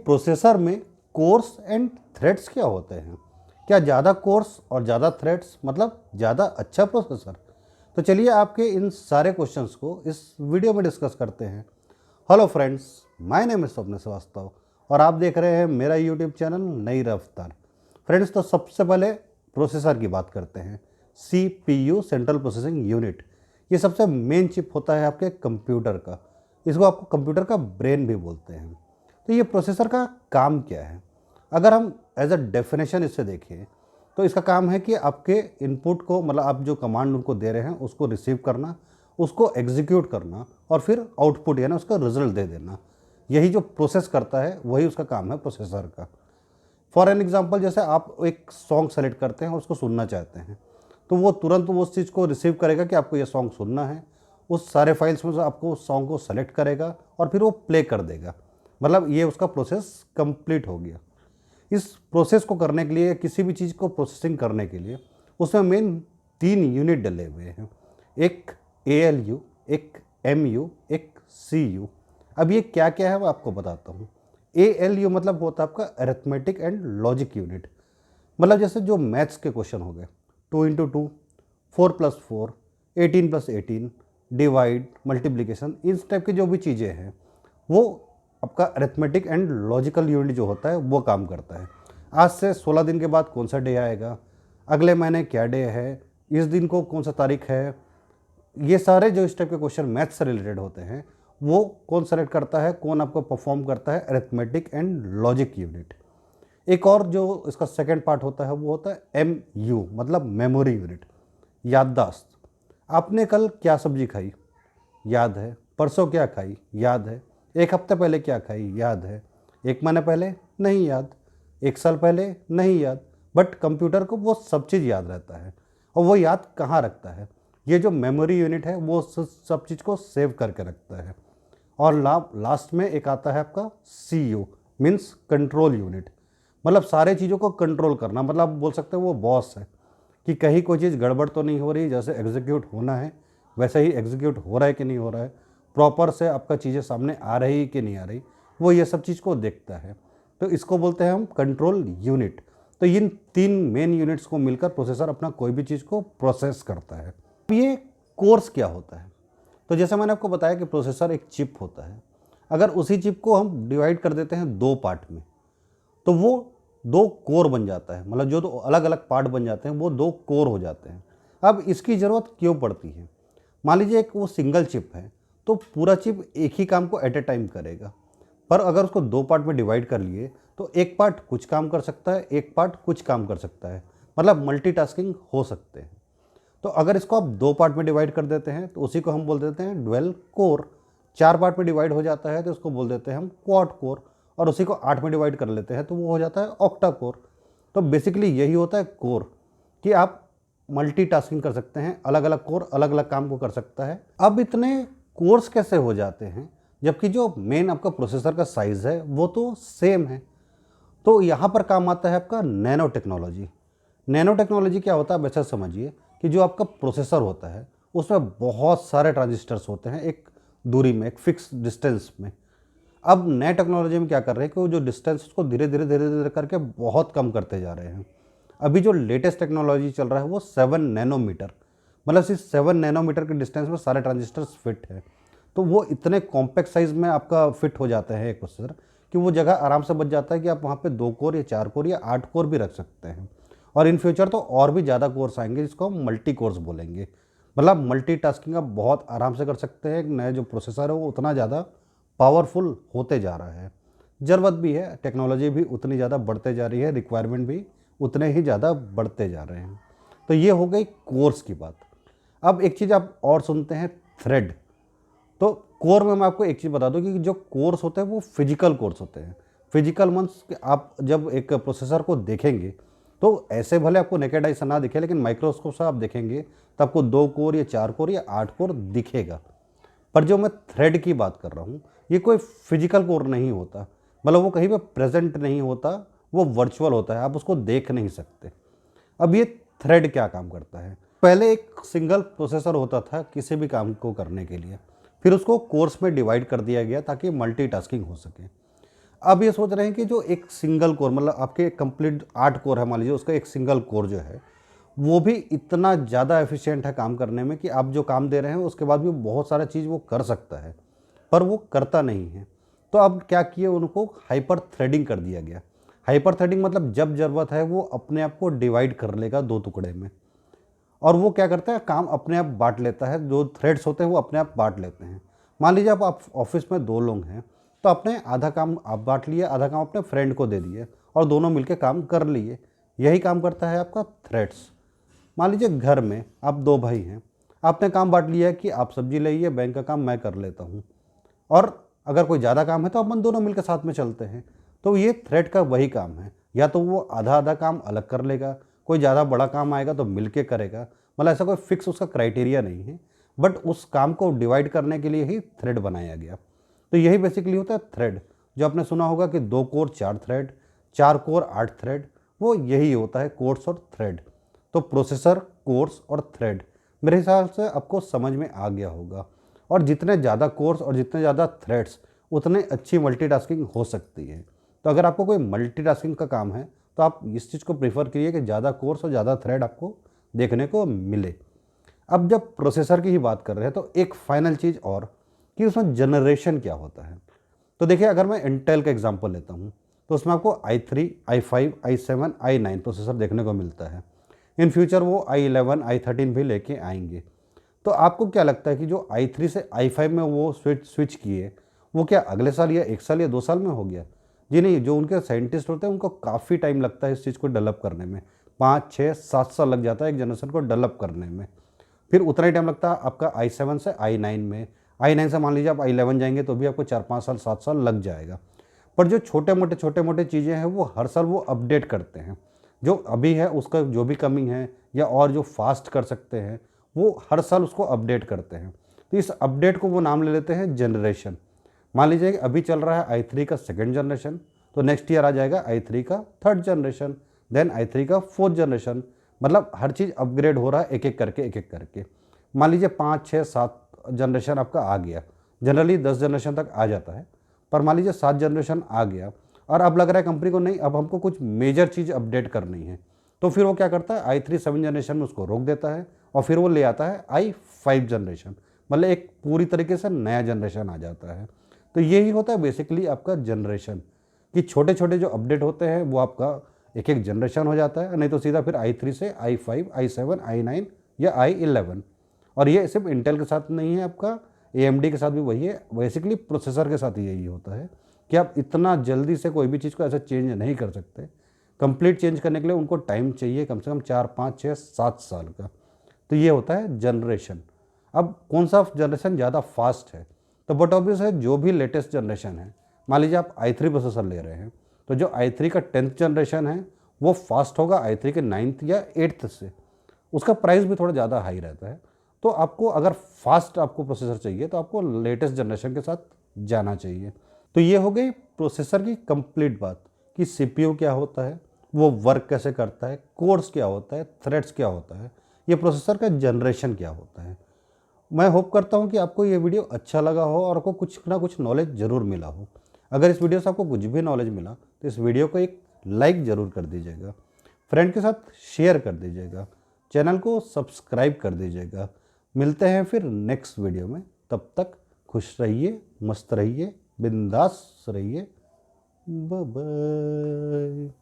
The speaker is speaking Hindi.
प्रोसेसर में कोर्स एंड थ्रेड्स क्या होते हैं? क्या ज़्यादा कोर्स और ज़्यादा थ्रेड्स मतलब ज़्यादा अच्छा प्रोसेसर? तो चलिए आपके इन सारे क्वेश्चंस को इस वीडियो में डिस्कस करते हैं। Hello friends, my name is स्वप्न श्रीवास्तव और आप देख रहे हैं मेरा यूट्यूब चैनल नई रफ्तार। फ्रेंड्स, तो सबसे पहले प्रोसेसर की बात करते हैं। CPU सेंट्रल प्रोसेसिंग यूनिट, ये सबसे मेन चिप होता है आपके कंप्यूटर का। इसको आपको कंप्यूटर का ब्रेन भी बोलते हैं। तो ये प्रोसेसर का काम क्या है? अगर हम एज अ डेफिनेशन इससे देखें तो इसका काम है कि आपके इनपुट को, मतलब आप जो कमांड उनको दे रहे हैं उसको रिसीव करना, उसको एग्जीक्यूट करना और फिर आउटपुट यानी उसका रिजल्ट दे देना। यही जो प्रोसेस करता है वही उसका काम है प्रोसेसर का। फॉर एन एग्जांपल, जैसे आप एक सॉन्ग सेलेक्ट करते हैं और उसको सुनना चाहते हैं तो वो तुरंत उस चीज़ को रिसीव करेगा कि आपको ये सॉन्ग सुनना है। उस सारे फाइल्स में से आपको उस सॉन्ग को सेलेक्ट करेगा और फिर वो प्ले कर देगा। मतलब ये उसका प्रोसेस कंप्लीट हो गया। इस प्रोसेस को करने के लिए, किसी भी चीज़ को प्रोसेसिंग करने के लिए, उसमें मेन 3 यूनिट डले हुए हैं। एक ALU, एक MU, एक CU। अब ये क्या क्या है वो आपको बताता हूँ। ALU मतलब होता है आपका अरिथमेटिक एंड लॉजिक यूनिट। मतलब जैसे जो मैथ्स के क्वेश्चन हो गए, 2 इंटू 2, 4+4, 18+18, डिवाइड, मल्टीप्लिकेशन, इस टाइप की जो भी चीज़ें हैं वो आपका अरिथमेटिक एंड लॉजिकल यूनिट जो होता है वो काम करता है। आज से 16 दिन के बाद कौन सा डे आएगा, अगले महीने क्या डे है, इस दिन को कौन सा तारीख है, ये सारे जो इस टाइप के क्वेश्चन मैथ्स से रिलेटेड होते हैं वो कौन सेलेक्ट करता है, कौन आपको परफॉर्म करता है? Arithmetic and logic unit. एक और जो इसका सेकंड पार्ट होता है वो होता है MU, मतलब मेमोरी यूनिट, याददाश्त। आपने कल क्या सब्जी खाई, याद है। परसों क्या खाई, याद है। एक हफ्ते पहले क्या खाई, याद है। एक महीने पहले नहीं याद, एक साल पहले नहीं याद। बट कंप्यूटर को वो सब चीज़ याद रहता है। और वो याद कहाँ रखता है? ये जो मेमोरी यूनिट है वो सब चीज़ को सेव करके रखता है। और लास्ट में एक आता है आपका CU, मीन्स कंट्रोल यूनिट। मतलब सारे चीज़ों को कंट्रोल करना, मतलब आप बोल सकते हैं वो बॉस है कि कहीं कोई चीज़ गड़बड़ तो नहीं हो रही, जैसे एग्जीक्यूट होना है वैसे ही एग्जीक्यूट हो रहा है कि नहीं हो रहा है, प्रॉपर से आपका चीज़ें सामने आ रही कि नहीं आ रही, वो ये सब चीज़ को देखता है। तो इसको बोलते हैं हम कंट्रोल यूनिट। तो इन 3 मेन यूनिट्स को मिलकर प्रोसेसर अपना कोई भी चीज़ को प्रोसेस करता है। अब ये कोर्स क्या होता है? तो जैसे मैंने आपको बताया कि प्रोसेसर एक चिप होता है। अगर उसी चिप को हम डिवाइड कर देते हैं 2 पार्ट में तो वो 2 कोर बन जाता है। मतलब जो 2 अलग अलग पार्ट बन जाते हैं वो 2 कोर हो जाते हैं। अब इसकी ज़रूरत क्यों पड़ती है? मान लीजिए एक वो सिंगल चिप है तो पूरा चिप एक ही काम को एट ए टाइम करेगा। पर अगर उसको 2 पार्ट में डिवाइड कर लिए तो एक पार्ट कुछ काम कर सकता है, एक पार्ट कुछ काम कर सकता है। मतलब मल्टीटास्किंग हो सकते हैं। तो अगर इसको आप 2 पार्ट में डिवाइड कर देते हैं तो उसी को हम बोल देते हैं ड्वेल कोर। 4 पार्ट में डिवाइड हो जाता है तो उसको बोल देते हैं हम क्वाड कोर। और उसी को 8 में डिवाइड कर लेते हैं तो वो हो जाता है ऑक्टा कोर। तो बेसिकली यही होता है कोर, कि आप मल्टीटास्किंग कर सकते हैं, अलग अलग कोर अलग अलग काम को कर सकता है। अब इतने कोर्स कैसे हो जाते हैं जबकि जो मेन आपका प्रोसेसर का साइज़ है वो तो सेम है? तो यहाँ पर काम आता है आपका नैनो टेक्नोलॉजी। नैनो टेक्नोलॉजी क्या होता है, आप ऐसा समझिए कि जो आपका प्रोसेसर होता है उसमें बहुत सारे ट्रांजिस्टर्स होते हैं एक दूरी में, एक फिक्स डिस्टेंस में। अब नए टेक्नोलॉजी में क्या कर रहे हैं कि वो जो डिस्टेंस उसको धीरे धीरे धीरे धीरे करके बहुत कम करते जा रहे हैं। अभी जो लेटेस्ट टेक्नोलॉजी चल रहा है वो 7 नैनोमीटर, मतलब सिर्फ 7 नैनोमीटर के डिस्टेंस में सारे ट्रांजिस्टर्स फिट है। तो वो इतने कॉम्पैक्ट साइज में आपका फिट हो जाते हैं एक प्रोसेसर कि वो जगह आराम से बच जाता है कि आप वहाँ पे 2 कोर या 4 कोर या 8 कोर भी रख सकते हैं। और इन फ्यूचर तो और भी ज़्यादा कोर्स आएंगे जिसको हम मल्टी कोर्स बोलेंगे। मतलब मल्टीटास्किंग आप बहुत आराम से कर सकते हैं। नए जो प्रोसेसर है वो उतना ज़्यादा पावरफुल होते जा रहा है। ज़रूरत भी है, टेक्नोलॉजी भी उतनी ज़्यादा बढ़ते जा रही है, रिक्वायरमेंट भी उतने ही ज़्यादा बढ़ते जा रहे हैं। तो ये हो गई कोर्स की बात। अब एक चीज़ आप और सुनते हैं, थ्रेड। तो कोर में मैं आपको एक चीज़ बता दूं कि जो कोर्स होते हैं वो फिजिकल कोर्स होते हैं। फिजिकल मीन्स आप जब एक प्रोसेसर को देखेंगे तो ऐसे भले आपको नेकेड आई से ना दिखे, लेकिन माइक्रोस्कोप से आप देखेंगे तो आपको 2 कोर या 4 कोर या 8 कोर दिखेगा। पर जो मैं थ्रेड की बात कर रहा हूँ ये कोई फिजिकल कोर नहीं होता। मतलब वो कहीं पे प्रेजेंट नहीं होता, वो वर्चुअल होता है, आप उसको देख नहीं सकते। अब ये थ्रेड क्या काम करता है? पहले एक सिंगल प्रोसेसर होता था किसी भी काम को करने के लिए, फिर उसको कोर्स में डिवाइड कर दिया गया ताकि मल्टीटास्किंग हो सके। अब ये सोच रहे हैं कि जो एक सिंगल कोर, मतलब आपके कंप्लीट 8 कोर है मान लीजिए, उसका एक सिंगल कोर जो है वो भी इतना ज़्यादा एफिशिएंट है काम करने में कि आप जो काम दे रहे हैं उसके बाद भी बहुत सारा चीज़ वो कर सकता है, पर वो करता नहीं है। तो अब क्या किए, उनको हाइपर थ्रेडिंग कर दिया गया। हाइपर थ्रेडिंग मतलब जब ज़रूरत है वो अपने आप को डिवाइड कर लेगा 2 टुकड़े में, और वो क्या करता है, काम अपने आप बाँट लेता है। जो थ्रेड्स होते हैं वो अपने आप बाँट लेते हैं। मान लीजिए आप ऑफिस में 2 लोग हैं, तो अपने आधा काम आप बाँट लिए, आधा काम अपने फ्रेंड को दे दिए और दोनों मिलके काम कर लिए। यही काम करता है आपका थ्रेड्स। मान लीजिए घर में आप 2 भाई हैं, आपने काम बाँट लिया है कि आप सब्जी लाइए, बैंक का काम मैं कर लेता हूँ, और अगर कोई ज़्यादा काम है तो अपन दोनों मिलकर साथ में चलते हैं। तो ये थ्रेड का वही काम है, या तो वो आधा आधा काम अलग कर लेगा, कोई ज़्यादा बड़ा काम आएगा तो मिल के करेगा। मतलब ऐसा कोई फिक्स उसका क्राइटेरिया नहीं है, बट उस काम को डिवाइड करने के लिए ही थ्रेड बनाया गया। तो यही बेसिकली होता है थ्रेड। जो आपने सुना होगा कि 2 कोर 4 थ्रेड, 4 कोर 8 थ्रेड, वो यही होता है कोर्स और थ्रेड। तो प्रोसेसर, कोर्स और थ्रेड मेरे हिसाब से आपको समझ में आ गया होगा। और जितने ज़्यादा कोर्स और जितने ज़्यादा थ्रेड्स, उतने अच्छी मल्टीटास्किंग हो सकती है। तो अगर आपको कोई मल्टीटास्किंग का काम है तो आप इस चीज़ को प्रीफर करिए कि ज़्यादा कोर्स और ज़्यादा थ्रेड आपको देखने को मिले। अब जब प्रोसेसर की ही बात कर रहे हैं तो एक फाइनल चीज़ और, कि उसमें जनरेशन क्या होता है। तो देखिए, अगर मैं इंटेल का एग्जांपल लेता हूँ तो उसमें आपको i3, i5, i7, i9 processor देखने को मिलता है। इन फ्यूचर वो i11, i13 भी लेके आएंगे। तो आपको क्या लगता है कि जो i3 से i5 में वो स्विच किए, वो क्या अगले साल या 1 साल या 2 साल में हो गया? जी नहीं, जो उनके साइंटिस्ट होते हैं उनको काफ़ी टाइम लगता है इस चीज़ को डेवलप करने में। 5, 6, 7 साल लग जाता है एक जनरेशन को डेवलप करने में। फिर उतना ही टाइम लगता है आपका i7 से i9 में। i9 से मान लीजिए आप i11 जाएंगे तो भी आपको 4-5 साल 7 साल लग जाएगा। पर जो छोटे मोटे चीज़ें हैं वो हर साल वो अपडेट करते हैं। जो अभी है उसका जो भी कमी है या और जो फास्ट कर सकते हैं, वो हर साल उसको अपडेट करते हैं। तो इस अपडेट को वो नाम ले लेते हैं जनरेशन। मान लीजिए कि अभी चल रहा है i3 का 2nd जनरेशन, तो नेक्स्ट ईयर आ जाएगा i3 का 3rd जनरेशन, देन i3 का 4th जनरेशन। मतलब हर चीज़ अपग्रेड हो रहा है एक एक करके। मान लीजिए 5, 6, 7 जनरेशन आपका आ गया। जनरली 10 जनरेशन तक आ जाता है, पर मान लीजिए 7 जनरेशन आ गया और अब लग रहा है कंपनी को नहीं, अब हमको कुछ मेजर चीज़ अपडेट करनी है। तो फिर वो क्या करता है, i3 7 जनरेशन में उसको रोक देता है और फिर वो ले आता है i5 जनरेशन। मतलब एक पूरी तरीके से नया जनरेशन आ जाता है। तो यही होता है बेसिकली आपका जनरेशन, कि छोटे छोटे जो अपडेट होते हैं वो आपका एक एक जनरेशन हो जाता है, नहीं तो सीधा फिर i3 से i5, i7, i9 या i11। और ये सिर्फ इंटेल के साथ नहीं है, आपका AMD के साथ भी वही है। बेसिकली प्रोसेसर के साथ यही होता है कि आप इतना जल्दी से कोई भी चीज़ को ऐसा चेंज नहीं कर सकते। कंप्लीट चेंज करने के लिए उनको टाइम चाहिए कम से कम 4, 5, 6, 7 साल का। तो ये होता है जनरेशन। अब कौन सा जनरेशन ज़्यादा फास्ट है, तो बट ऑब्वियस है जो भी लेटेस्ट जनरेशन है। मान लीजिए आप i3 प्रोसेसर ले रहे हैं, तो जो i3 का 10th जनरेशन है वो फास्ट होगा i3 के 9th या 8th से। उसका प्राइस भी थोड़ा ज़्यादा हाई रहता है। तो आपको अगर फास्ट आपको प्रोसेसर चाहिए तो आपको लेटेस्ट जनरेशन के साथ जाना चाहिए। तो ये हो गई प्रोसेसर की कंप्लीट बात, कि CPU क्या होता है, वो वर्क कैसे करता है, कोर्स क्या होता है, थ्रेड्स क्या होता है, ये प्रोसेसर का जनरेशन क्या होता है। मैं होप करता हूँ कि आपको ये वीडियो अच्छा लगा हो और आपको कुछ ना कुछ नॉलेज ज़रूर मिला हो। अगर इस वीडियो से आपको कुछ भी नॉलेज मिला तो इस वीडियो को एक लाइक ज़रूर कर दीजिएगा, फ्रेंड के साथ शेयर कर दीजिएगा, चैनल को सब्सक्राइब कर दीजिएगा। मिलते हैं फिर नेक्स्ट वीडियो में, तब तक खुश रहिए, मस्त रहिए, बिंदास रहिए। Bye bye.